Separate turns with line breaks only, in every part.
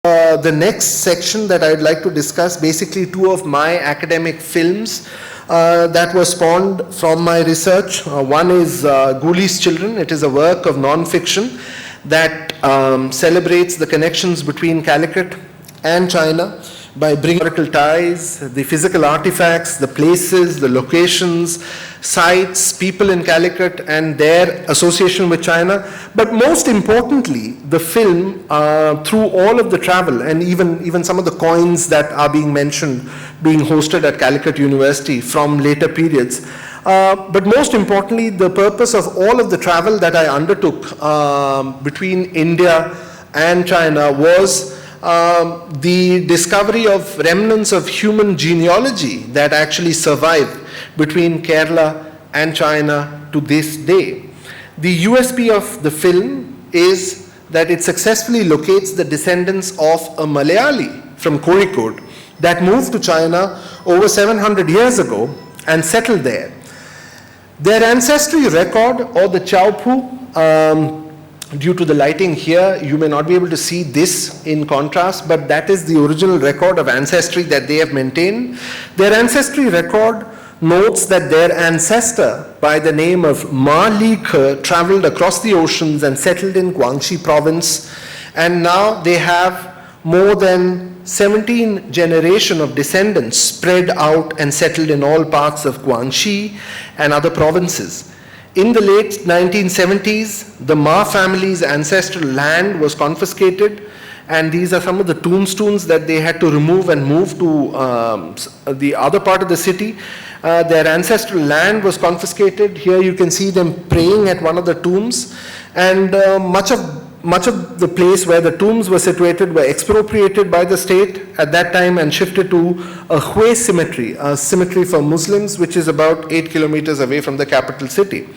The next section that I'd like to discuss, basically two of my academic films that were spawned from my research. One is Ghoulies Children. It is a work of non-fiction that celebrates the connections between Calicut and China by bringing historical ties, the physical artifacts, the places, the locations, sites, people in Calicut and their association with China. But most importantly, the film, through all of the travel and even some of the coins that are being mentioned being hosted at Calicut University from later periods. But most importantly, the purpose of all of the travel that I undertook between India and China was the discovery of remnants of human genealogy that actually survive between Kerala and China to this day. The USP of the film is that it successfully locates the descendants of a Malayali from Kozhikode that moved to China over 700 years ago and settled there. Their ancestry record, or the Chaupu, due to the lighting here, you may not be able to see this in contrast, but that is the original record of ancestry that they have maintained. Their ancestry record notes that their ancestor by the name of Ma Li Ke traveled across the oceans and settled in Guangxi province, and now they have more than 17 generations of descendants spread out and settled in all parts of Guangxi and other provinces. In the late 1970s, the Ma family's ancestral land was confiscated, and these are some of the tombstones that they had to remove and move to the other part of the city. Their ancestral land was confiscated. Here you can see them praying at one of the tombs, and much of the place where the tombs were situated were expropriated by the state at that time and shifted to a Hui cemetery, a cemetery for Muslims, which is about 8 kilometers away from the capital city.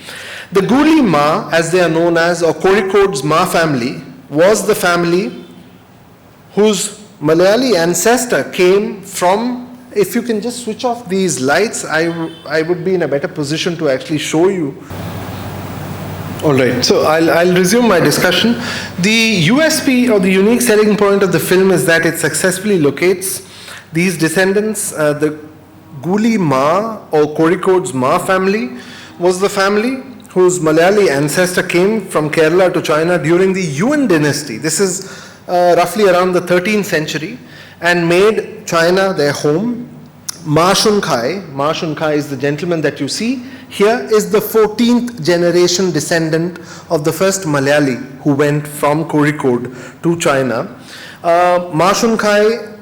The Guli Ma, as they are known as, or Kozhikode's Ma family, was the family whose Malayali ancestor came from, if you can just switch off these lights, I would be in a better position to actually show you. All right, so I'll resume my discussion. The USP, or the unique selling point of the film, is that it successfully locates these descendants. The Guli Ma, or Kozhikode's Ma family, was the family whose Malayali ancestor came from Kerala to China during the Yuan dynasty. This is roughly around the 13th century, and made China their home. Ma Shunkai is the gentleman that you see here, is the 14th generation descendant of the first Malayali who went from Kozhikode to China. Ma Shunkai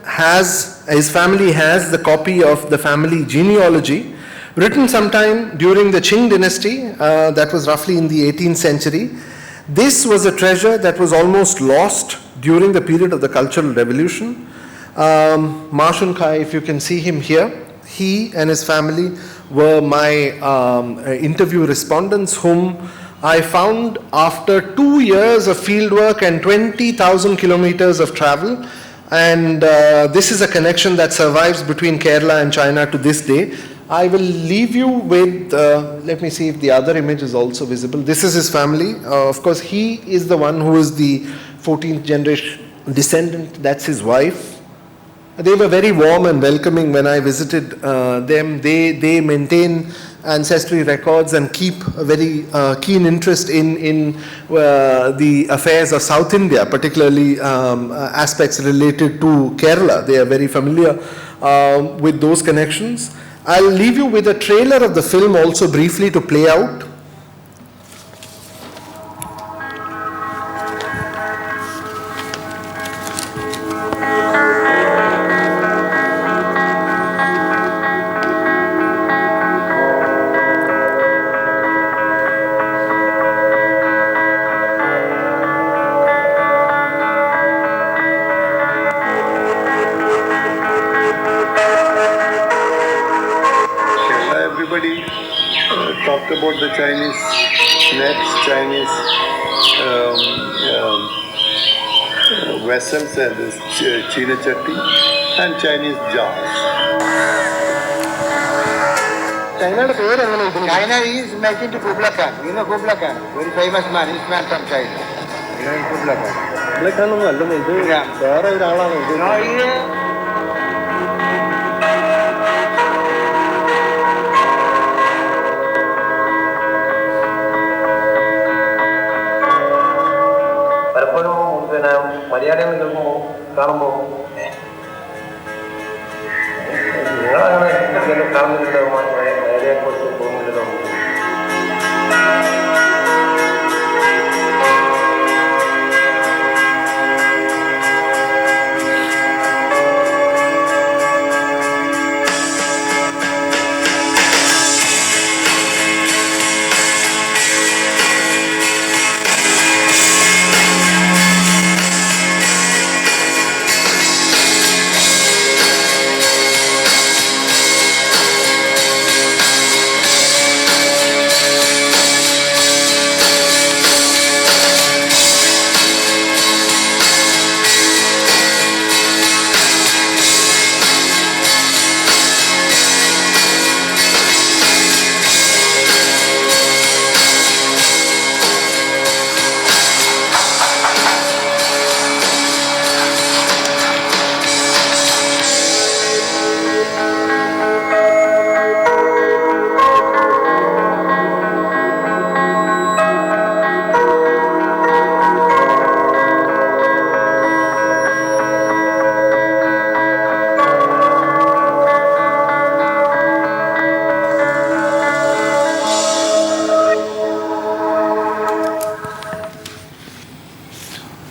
his family has the copy of the family genealogy written sometime during the Qing dynasty, that was roughly in the 18th century. This was a treasure that was almost lost during the period of the Cultural Revolution. Ma Shunkai, if you can see him here, he and his family were my interview respondents, whom I found after 2 years of fieldwork and 20,000 kilometers of travel. And this is a connection that survives between Kerala and China to this day. I will leave you with, let me see if the other image is also visible. This is his family. Of course, he is the one who is the 14th generation descendant. That's his wife. They were very warm and welcoming when I visited them. They maintain ancestry records and keep a very keen interest in the affairs of South India, particularly aspects related to Kerala. They are very familiar with those connections. I'll leave you with a trailer of the film also briefly to play out.
Talked about the Chinese nets, Chinese vessels, and china chatti, and Chinese jars.
China is making to Kubla Khan. You know Kubla Khan, very famous man. He's man from China. You know Kubla Khan.
പുള്ളിക്കാരനൊന്നും അല്ലെന്ന് ഇത് വേറെ ഒരാളാണ് ഇത്.
പലപ്പോഴും പിന്നെ മലയാളികൾ കേൾക്കുമ്പോൾ കാണുമ്പോൾ നിങ്ങളങ്ങനെ കാണുന്നില്ലല്ലോ, മലയാളിയെക്കുറിച്ച് തോന്നുന്നില്ലല്ലോ.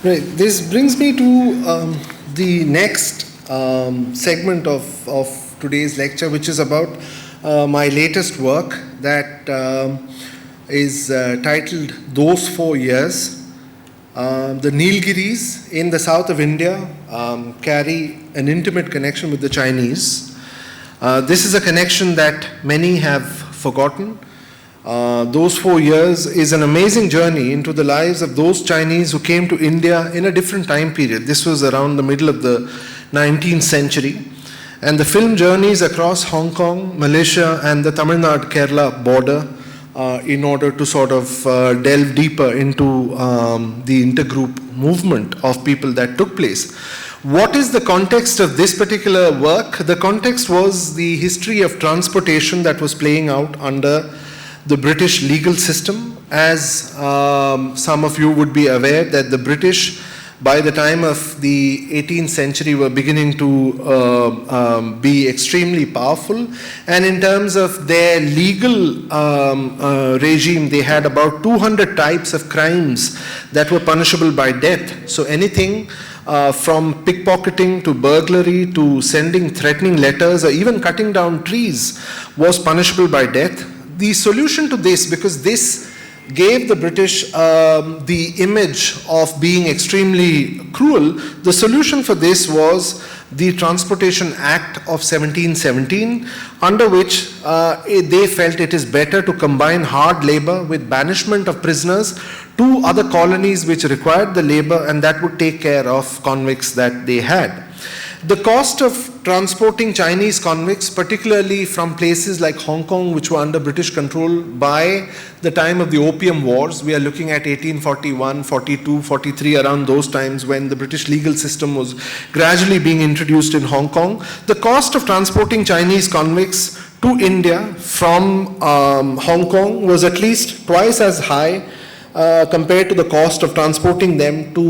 Right. This brings me to the next segment of today's lecture, which is about my latest work that is titled Those 4 Years. The Nilgiris in the south of India carry an intimate connection with the Chinese. This is a connection that many have forgotten. Those 4 years is an amazing journey into the lives of those Chinese who came to India in a different time period. This was around the middle of the 19th century. And the film journeys across Hong Kong, Malaysia, and the Tamil Nadu Kerala border in order to sort of delve deeper into the intergroup movement of people that took place. What is the context of this particular work? The context was the history of transportation that was playing out under the British legal system. As some of you would be aware that the British, by the time of the 18th century, were beginning to be extremely powerful, and in terms of their legal regime, they had about 200 types of crimes that were punishable by death. So anything from pickpocketing to burglary to sending threatening letters or even cutting down trees was punishable by death. The solution to this, because this gave the British the image of being extremely cruel, the solution for this was the Transportation Act of 1717, under which they felt it is better to combine hard labor with banishment of prisoners to other colonies which required the labor, and that would take care of convicts that they had. The cost of transporting Chinese convicts, particularly from places like Hong Kong, which were under British control by the time of the Opium Wars, we are looking at 1841, 42, 43, around those times when the British legal system was gradually being introduced in Hong Kong. The cost of transporting Chinese convicts to India from Hong Kong was at least twice as high compared to the cost of transporting them to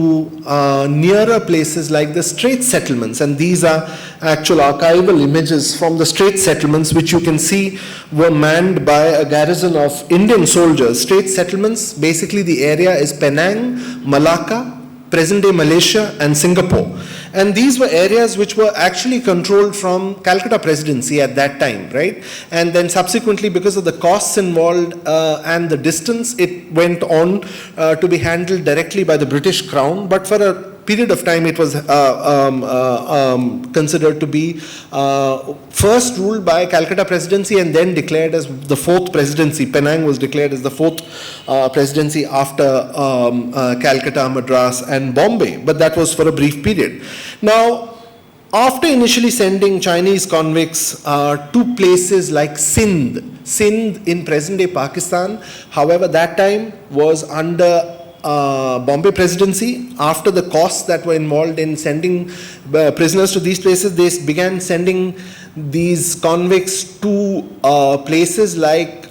nearer places like the Straits settlements. And these are actual archival images from the Straits settlements, which you can see were manned by a garrison of Indian soldiers. Straits settlements, basically the area is Penang, Malacca, present-day Malaysia, and Singapore. And these were areas which were actually controlled from Calcutta presidency at that time, right? And then subsequently, because of the costs involved and the distance, it went on to be handled directly by the British Crown. But for a period of time, it was considered to be first ruled by Calcutta presidency and then declared as the fourth presidency. Penang was declared as the fourth presidency after Calcutta, Madras, and Bombay. But that was for a brief period. Now, after initially sending Chinese convicts to places like Sindh in present-day Pakistan, however, that time was under Bombay Presidency, after the costs that were involved in sending prisoners to these places, they began sending these convicts to places like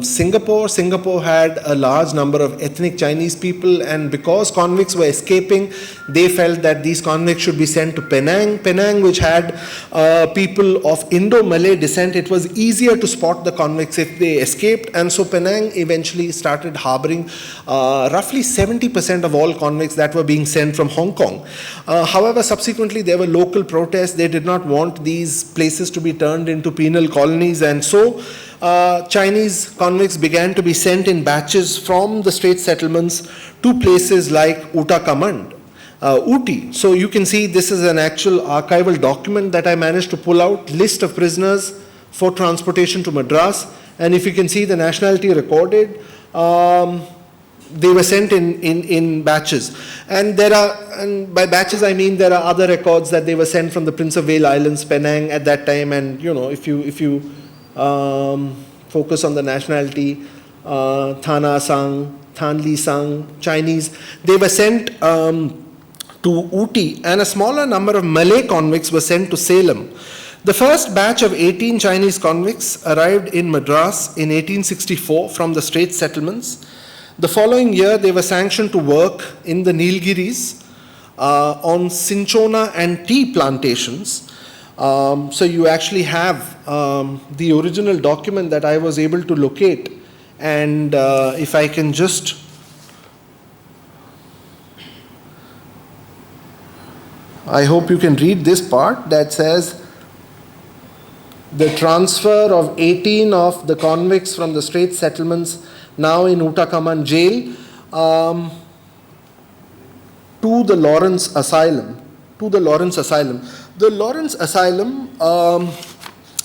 Singapore. Singapore had a large number of ethnic Chinese people, and because convicts were escaping, they felt that these convicts should be sent to Penang. Penang, which had people of Indo-Malay descent, it was easier to spot the convicts if they escaped, and so Penang eventually started harboring roughly 70% of all convicts that were being sent from Hong Kong. However, subsequently there were local protests. They did not want these places to be turned into penal colonies, and so Chinese convicts began to be sent in batches from the Straits settlements to places like Uttakamand, Ooty. So you can see this is an actual archival document that I managed to pull out, list of prisoners for transportation to Madras, and if you can see the nationality recorded, they were sent in batches. And by batches I mean there are other records that they were sent from the Prince of Wales Islands, Penang at that time, and if you focus on the nationality, Thana Sang, Thanli Sang, Chinese, they were sent to Ooty, and a smaller number of Malay convicts were sent to Salem. The first batch of 18 Chinese convicts arrived in Madras in 1864 from the Straits settlements. The following year, they were sanctioned to work in the Nilgiris on cinchona and tea plantations. So you actually have the original document that I was able to locate, and if I can just I hope you can read this part that says the transfer of 18 of the convicts from the Straits settlements now in Uttakamand jail to the Lawrence Asylum. The Lawrence Asylum,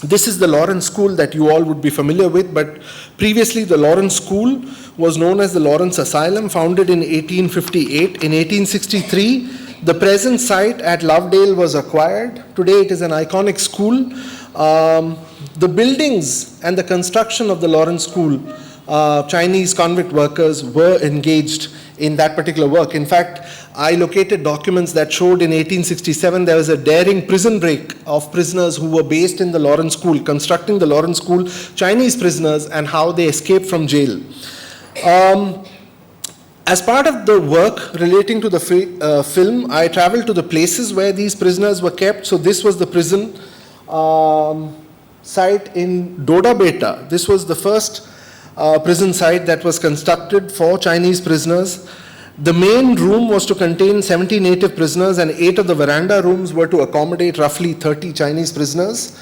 this is the Lawrence School that you all would be familiar with, but previously the Lawrence School was known as the Lawrence Asylum, founded in 1858. In 1863, the present site at Lovedale was acquired. Today it is an iconic school. The buildings and the construction of the Lawrence School, Chinese convict workers were engaged in that particular work. In fact, I located documents that showed in 1867 there was a daring prison break of prisoners who were based in the Lawrence School, constructing the Lawrence School, Chinese prisoners, and how they escaped from jail. As part of the work relating to the film, I traveled to the places where these prisoners were kept. So this was the prison site in Dodabeta. This was the first prison site that was constructed for Chinese prisoners. The main room was to contain 70 native prisoners, and 8 of the veranda rooms were to accommodate roughly 30 Chinese prisoners.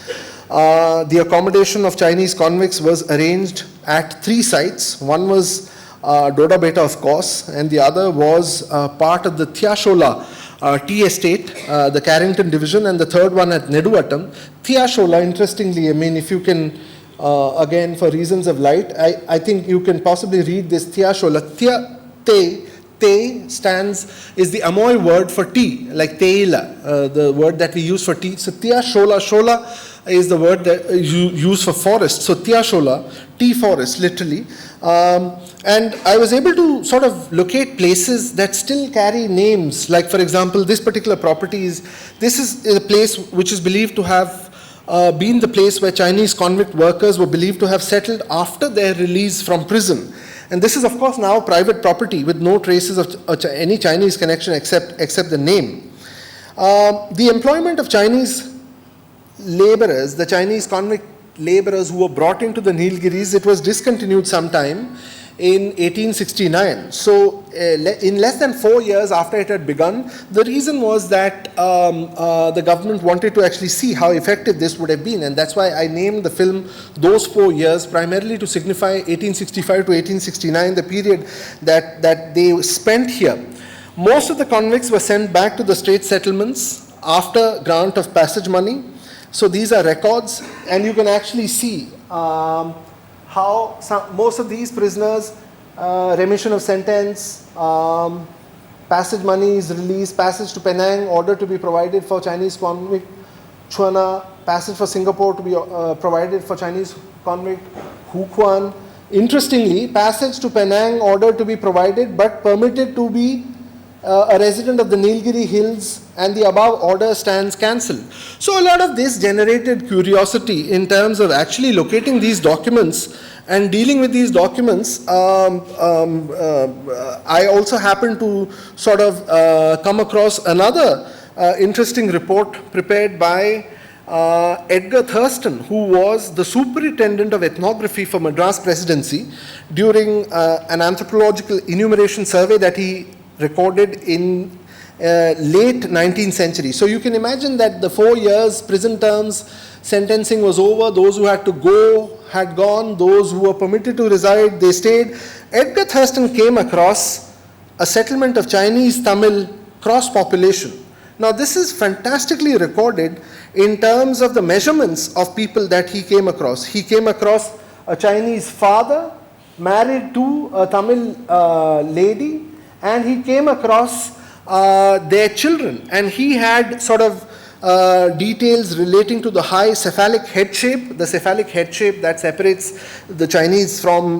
The accommodation of Chinese convicts was arranged at 3 sites. One was Dodabeta, of course, and the other was part of the Thiashola tea estate, the Carrington division, and the third one at Neduvattam. Thiashola, interestingly, I mean, if you can, again, for reasons of light, I think you can possibly read this Thiashola. Te is the Amoy word for tea, like teila, the word that we use for tea. So Thiashola, shola is the word that you use for forest. So Thiashola, tea forest, literally. And I was able to sort of locate places that still carry names. Like, for example, this particular property is a place which is believed to have been the place where Chinese convict workers were believed to have settled after their release from prison. And this is, of course, now private property with no traces of any Chinese connection except the name. The employment of Chinese laborers, the Chinese convict laborers who were brought into the Nilgiris, it was discontinued sometime in 1869. So in less than 4 years after it had begun, the reason was that the government wanted to actually see how effective this would have been, and that's why I named the film those 4 years, primarily to signify 1865 to 1869, the period that they spent here. Most of the convicts were sent back to the Straits settlements after grant of passage money. So these are records, and you can actually see how most of these prisoners, remission of sentence, passage money is released, passage to Penang, order to be provided for Chinese convict, Chuana, passage for Singapore to be provided for Chinese convict, Huquan, Interestingly, passage to Penang ordered to be provided but permitted to be a resident of the Nilgiri Hills, and the above order stands cancelled. So a lot of this generated curiosity in terms of actually locating these documents and dealing with these documents. I also happened to sort of come across another interesting report prepared by Edgar Thurston, who was the superintendent of ethnography for Madras presidency during an anthropological enumeration survey that he recorded in late 19th century. So you can imagine that the 4 years prison terms, sentencing was over, those who had to go had gone, those who were permitted to reside, they stayed. Edgar Thurston came across a settlement of Chinese Tamil cross population. Now this is fantastically recorded in terms of the measurements of people that he came across. He came across a Chinese father married to a Tamil lady, and he came across their children, and he had sort of details relating to the high cephalic head shape, the cephalic head shape that separates the Chinese from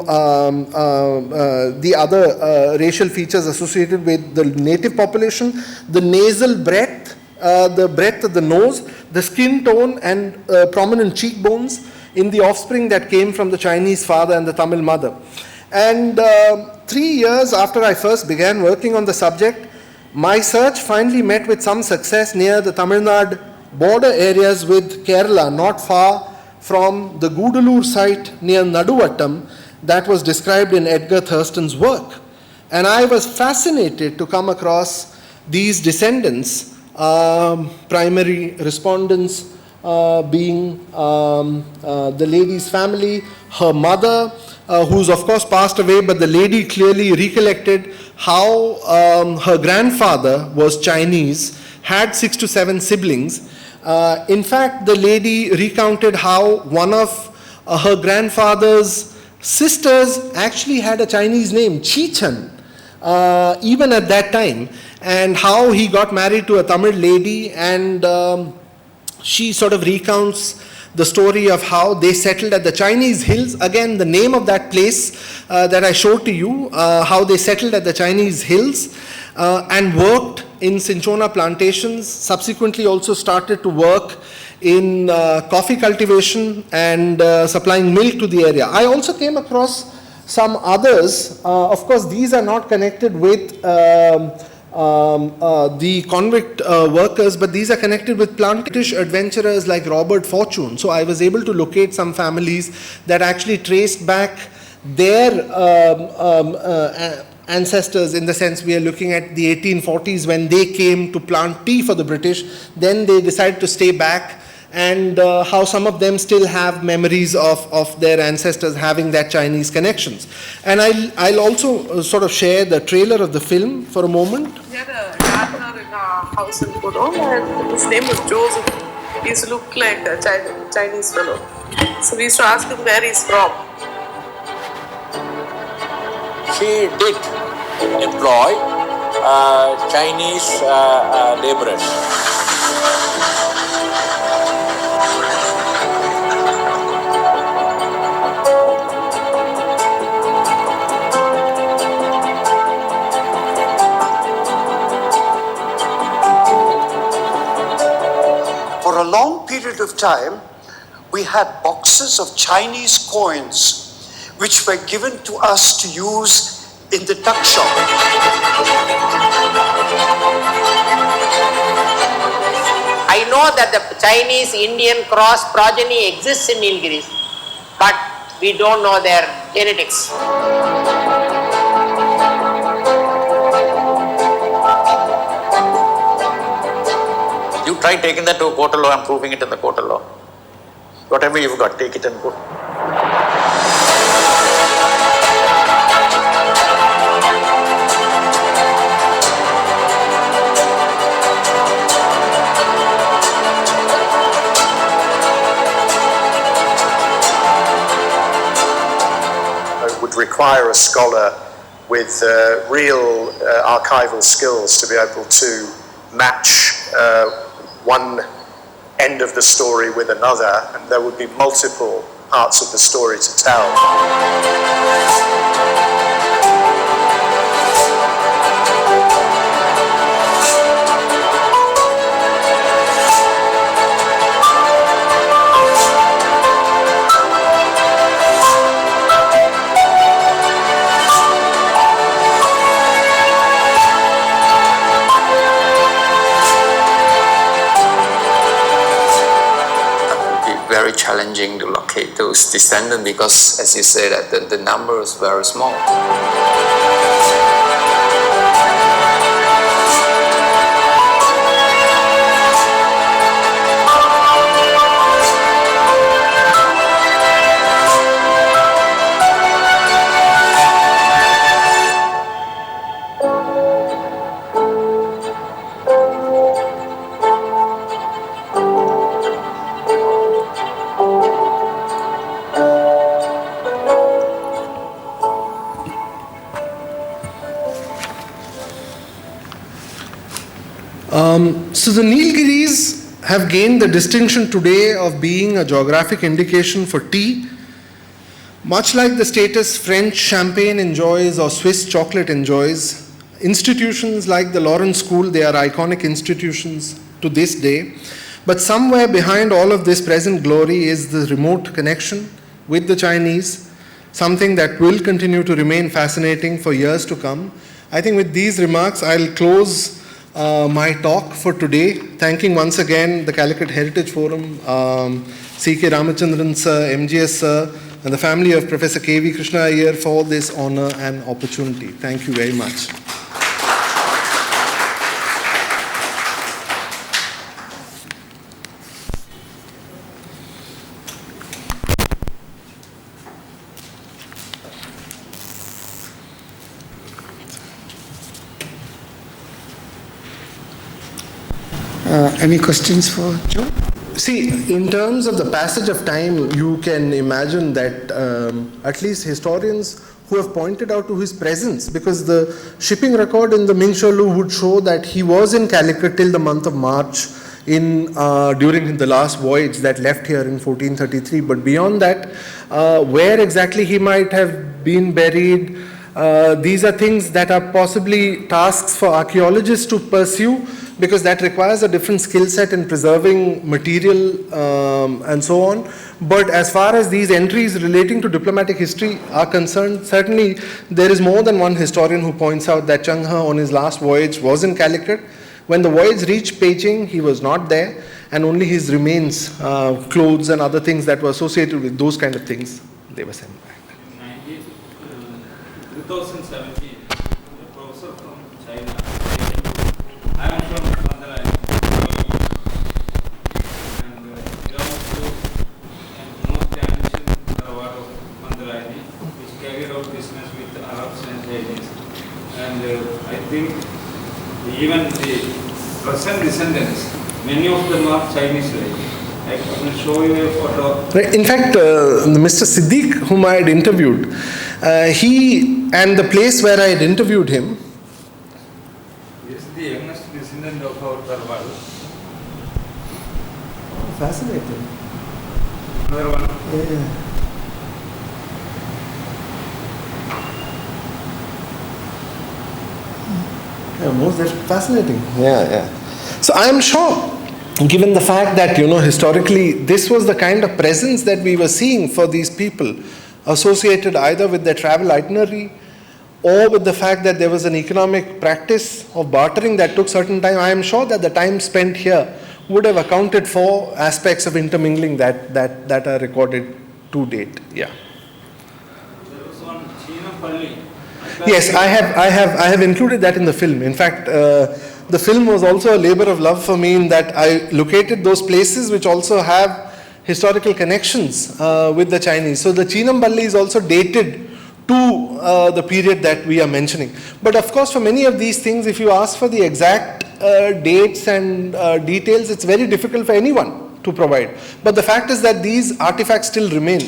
the other racial features associated with the native population, the nasal breadth, the breadth of the nose, the skin tone and prominent cheekbones in the offspring that came from the Chinese father and the Tamil mother. And 3 years after I first began working on the subject, my search finally met with some success near the Tamil Nadu border areas with Kerala, not far from the Gudalur site near Nadu that was described in Edgar Thurston's work. And I was fascinated to come across these descendants, primary respondents being the lady's family, her mother, who's of course passed away, but the lady clearly recollected how her grandfather was Chinese, had 6 to 7 siblings. In fact, the lady recounted how one of her grandfather's sisters actually had a Chinese name, Chi-chan, even at that time, and how he got married to a Tamil lady, and she sort of recounts the story of how they settled at the Chinese Hills. Again, the name of that place that I showed to you, how they settled at the Chinese Hills and worked in cinchona plantations, subsequently also started to work in coffee cultivation and supplying milk to the area. I also came across some others. Of course, these are not connected with the convict workers, but these are connected with plantish adventurers like Robert Fortune. So I was able to locate some families that actually traced back their ancestors, in the sense we are looking at the 1840s when they came to plant tea for the British. Then they decided to stay back, and how some of them still have memories of their ancestors having that Chinese connections. And I'll also sort of share the trailer of the film for a moment.
We had a gardener in our house in Pudong, and his name was Joseph. He used to look like a Chinese fellow. So we used to ask him where he's from.
She did employ Chinese laborers.
For a long period of time, we had boxes of Chinese coins which were given to us to use in the tuck shop.
I know that the Chinese-Indian cross progeny exists in Nilgiris, but we don't know their genetics.
You try taking that to a court of law and proving it in the court of law. Whatever you've got, take it and go.
Require a scholar with real archival skills to be able to match one end of the story with another, and there would be multiple parts of the story to tell.
Very challenging to locate those descendants because, as you say, that the number is very small.
So the Nilgiris have gained the distinction today of being a geographic indication for tea, much like the status French champagne enjoys or Swiss chocolate enjoys. Institutions like the Lawrence School, they are iconic institutions to this day. But somewhere behind all of this present glory is the remote connection with the Chinese, something that will continue to remain fascinating for years to come. I think with these remarks, I'll close my talk for today, thanking once again the Calicut Heritage Forum, C.K. Ramachandran sir, MGS sir, and the family of Professor K.V. Krishna Ayyar for this honor and opportunity. Thank you very much.
Any questions for Joe?
See, in terms of the passage of time, you can imagine that at least historians who have pointed out to his presence, because the shipping record in the Ming Sholu would show that he was in Calicut till the month of March during the last voyage that left here in 1433. But beyond that, where exactly he might have been buried, these are things that are possibly tasks for archaeologists to pursue, because that requires a different skill set in preserving material and so on. But as far as these entries relating to diplomatic history are concerned, certainly there is more than one historian who points out that Cheng He on his last voyage was in Calicut. When the voyage reached Beijing, he was not there, and only his remains, clothes and other things that were associated with those kind of things, they were sent back.
In 2017, a professor from China, I am from Madras, and he also most ambitious award of Madras, which carried out business with Arabs and Chinese. And I think even the present descendants, many of them are Chinese like. I will show you a photo.
Right. In fact, Mr. Siddiq, whom I had interviewed, he and the place where I had interviewed him.
This is the youngest descendant of our Tarwal.
Oh, fascinating.
Another one.
Yeah, most that's fascinating. Yeah. So I am sure, given the fact that, historically, this was the kind of presence that we were seeing for these people, associated either with their travel itinerary or with the fact that there was an economic practice of bartering that took certain time. I am sure that the time spent here would have accounted for aspects of intermingling that are recorded to date. Yeah.
There was one Chinapalli.
Yes, I have included that in the film. In fact, the film was also a labor of love for me in that I located those places which also have historical connections with the Chinese. So the Chinamballi is also dated to the period that we are mentioning. But of course, for many of these things, if you ask for the exact dates and details, it's very difficult for anyone to provide. But the fact is that these artifacts still remain.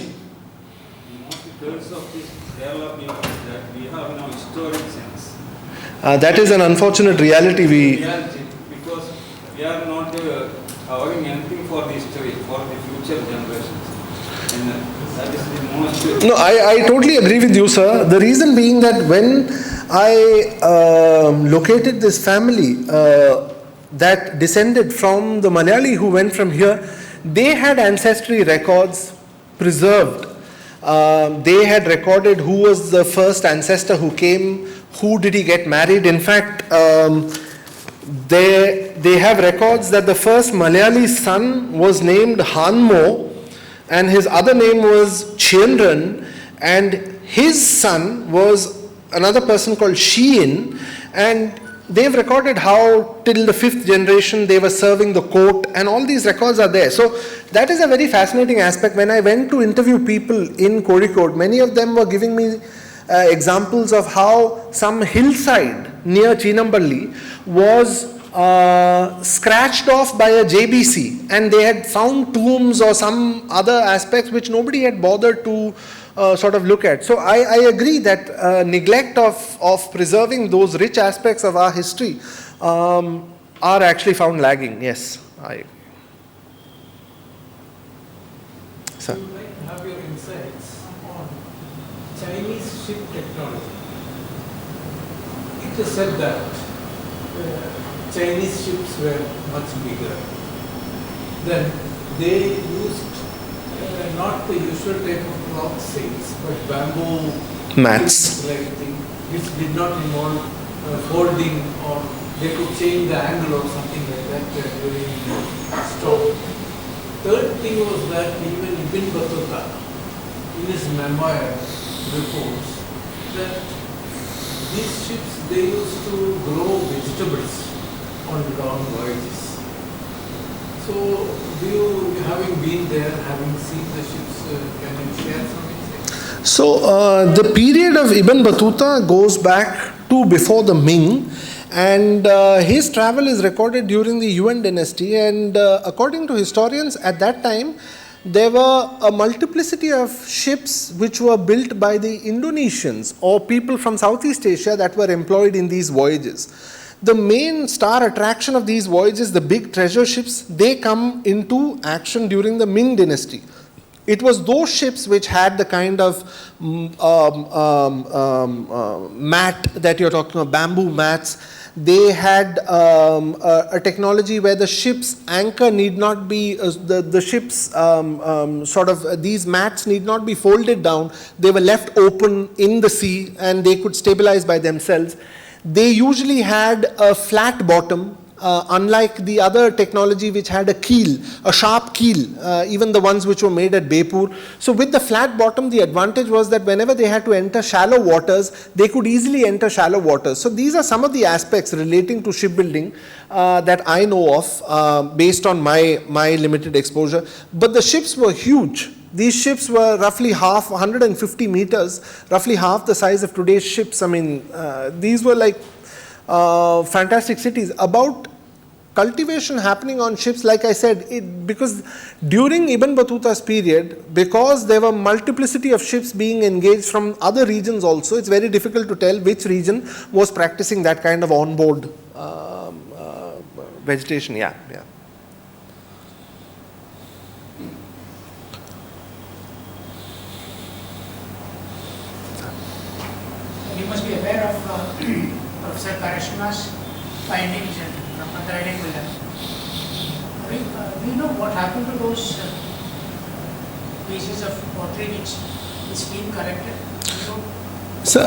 Most of this Kerala people that we have no historic sense.
That is an unfortunate reality.
Because we are not covering anything for the history, for the future generations. And That is the most.
No, I totally agree with you, sir. The reason being that when I located this family that descended from the Malayali who went from here, they had ancestry records preserved. They had recorded who was the first ancestor who came, who did he get married. In fact, they have records that the first Malayali son was named Hanmo, and his other name was Chenran, and his son was another person called Shein, and they've recorded how till the 5th generation they were serving the court, and all these records are there. So that is a very fascinating aspect. When I went to interview people in Kozhikode, many of them were giving me examples of how some hillside near Chinamballi was scratched off by a JBC, and they had found tombs or some other aspects which nobody had bothered to sort of look at. So I agree that neglect of preserving those rich aspects of our history are actually found lagging. Yes, I agree. Sir.
You might have your insights on Chinese ship technology. It is said that Chinese ships were much bigger. Then they used not the usual type of cloth sails, but bamboo
Mats.
like thing, which did not involve folding, or they could change the angle or something like that during storm. Third thing was that even Ibn Battuta, in his memoir, reports that these ships, they used to grow vegetables on long voyages. So, having been there, having seen the ships, can you share some insights?
So, the period of Ibn Battuta goes back to before the Ming, and his travel is recorded during the Yuan dynasty, and according to historians at that time, there were a multiplicity of ships which were built by the Indonesians or people from Southeast Asia that were employed in these voyages. The main star attraction of these voyages, the big treasure ships, they come into action during the Ming dynasty. It was those ships which had the kind of mat that you're talking about, bamboo mats. They had a technology where the ship's anchor need not be, the ship's these mats need not be folded down. They were left open in the sea and they could stabilize by themselves. They usually had a flat bottom, unlike the other technology which had a keel, a sharp keel, even the ones which were made at Bepur. So with the flat bottom, the advantage was that whenever they had to enter shallow waters, they could easily enter shallow waters. So these are some of the aspects relating to shipbuilding that I know of based on my limited exposure. But the ships were huge. These ships were roughly 150 meters, roughly half the size of today's ships. I mean, these were like fantastic cities. About cultivation happening on ships, like I said, because during Ibn Battuta's period, because there were multiplicity of ships being engaged from other regions also, it's very difficult to tell which region was practicing that kind of onboard vegetation. Yeah.
You must be aware of Professor Karishma's findings from Madras. Do you know what happened to those pieces of pottery which is being collected?
So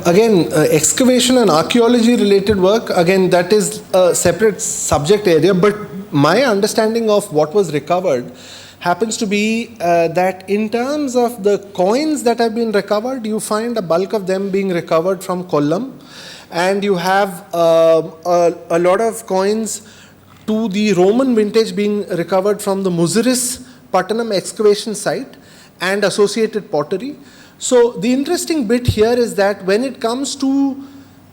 again, excavation and archaeology related work, again that is a separate subject area, but my understanding of what was recovered happens to be that in terms of the coins that have been recovered, you find a bulk of them being recovered from Kollam, and you have a lot of coins to the Roman vintage being recovered from the Muziris Pattanam excavation site and associated pottery. So the interesting bit here is that when it comes to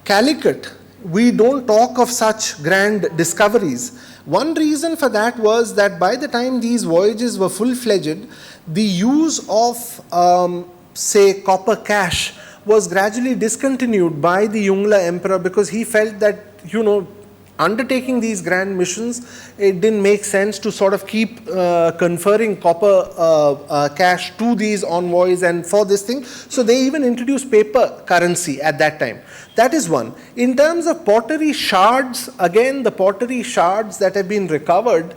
Calicut, we don't talk of such grand discoveries. One reason for that was that by the time these voyages were full-fledged, the use of, say, copper cash was gradually discontinued by the Yungla emperor, because he felt that, undertaking these grand missions, it didn't make sense to sort of keep conferring copper cash to these envoys and for this thing. So they even introduced paper currency at that time. That is one. In terms of pottery shards, again, the pottery shards that have been recovered,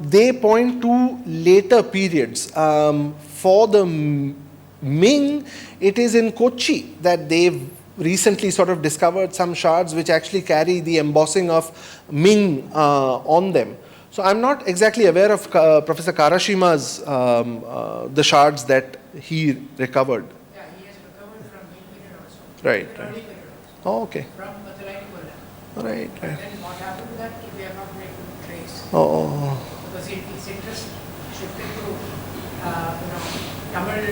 they point to later periods. For the Ming, it is in Kochi that they've recently sort of discovered some shards which actually carry the embossing of Ming on them. So I'm not exactly aware of Professor Karashima's the shards that he recovered.
Yeah, he has recovered from Ming period also.
Right.
Early period also.
Oh, okay.
From Madurai to Kollam.
Right.
But then what happened to that, we are not able to trace.
Oh.
Because its interest shifted to, Tamil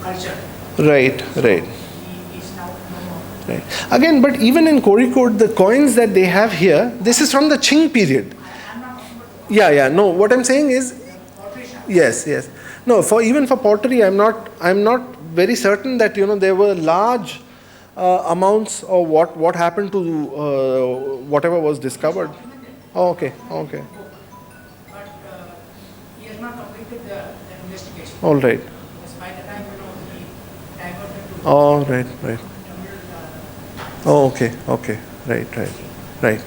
culture.
Right.
He is now no more.
Right. Again, but even in Kozhikode, the coins that they have here, this is from the Qing period. Yeah. No, what I'm saying is, yes. No, even for pottery, I'm not very certain that there were large amounts of what happened to whatever was discovered. Oh, okay.
But he has not completed the investigation.
All right.
Because by the time he diverted to.
Oh, right. Oh, okay. Right.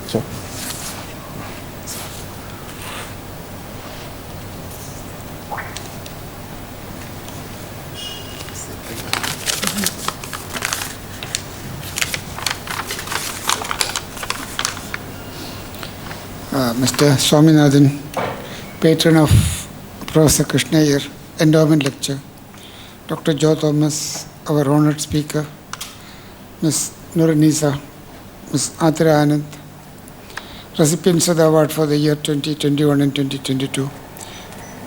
So.
Mr. Swaminathan, patron of Professor Krishna Ayyar, Endowment Lecture, Dr. Joe Thomas, our honored speaker, Ms. Nuranisa, Ms. Ayyar Anand, recipients of the award for the year 2021 and 2022,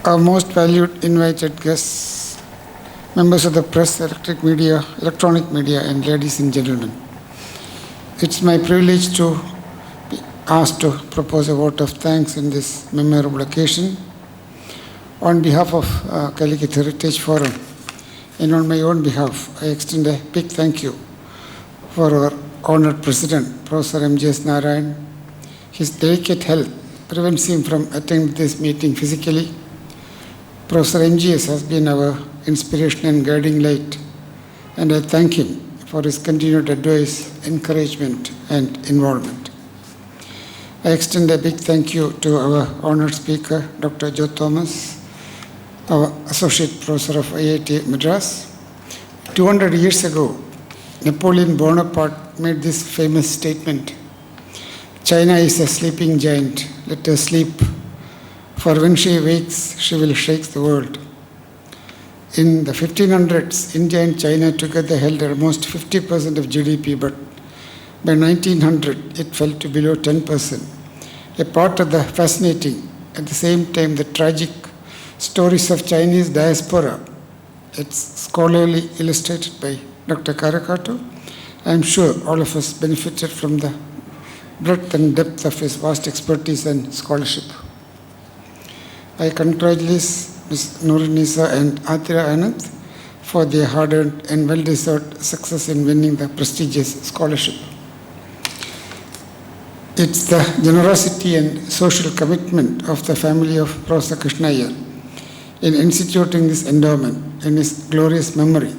our most valued invited guests, members of the press, electronic media, and ladies and gentlemen. It's my privilege to be asked to propose a vote of thanks in this memorable occasion. On behalf of Calicut Heritage Forum and on my own behalf, I extend a big thank you for our honored President, Professor M.J.S. Narayan. His delicate health prevents him from attending this meeting physically. Professor M.G.S. has been our inspiration and guiding light, and I thank him for his continued advice, encouragement, and involvement. I extend a big thank you to our honored speaker, Dr. Joe Thomas, our Associate Professor of IIT Madras. 200 years ago, Napoleon Bonaparte made this famous statement: China is a sleeping giant, let her sleep, for when she wakes, she will shake the world. In the 1500s, India and China together held almost 50% of GDP, but by 1900, it fell to below 10%. A part of the fascinating, at the same time the tragic stories of Chinese diaspora. It's scholarly illustrated by Dr. Karackattu. I am sure all of us benefited from the breadth and depth of his vast expertise and scholarship. I congratulate Ms. Nuranisa and Ayyar Anand for their hard-earned and well-deserved success in winning the prestigious scholarship. It's the generosity and social commitment of the family of Professor Krishna Ayyar in instituting this endowment in his glorious memory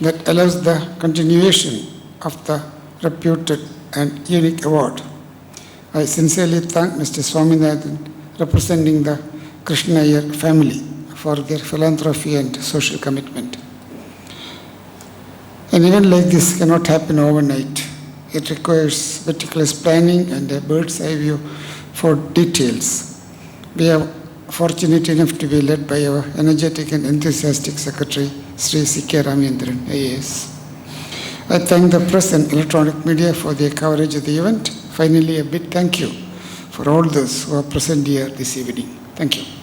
that allows the continuation of the reputed and unique award. I sincerely thank Mr. Swaminathan, representing the Krishna Ayyar family, for their philanthropy and social commitment. An event like this cannot happen overnight. It requires meticulous planning and a bird's eye view for details. We are fortunate enough to be led by our energetic and enthusiastic Secretary, Sri C.K. Ramendran, IAS. I thank the press and electronic media for their coverage of the event. Finally, a big thank you for all those who are present here this evening. Thank you.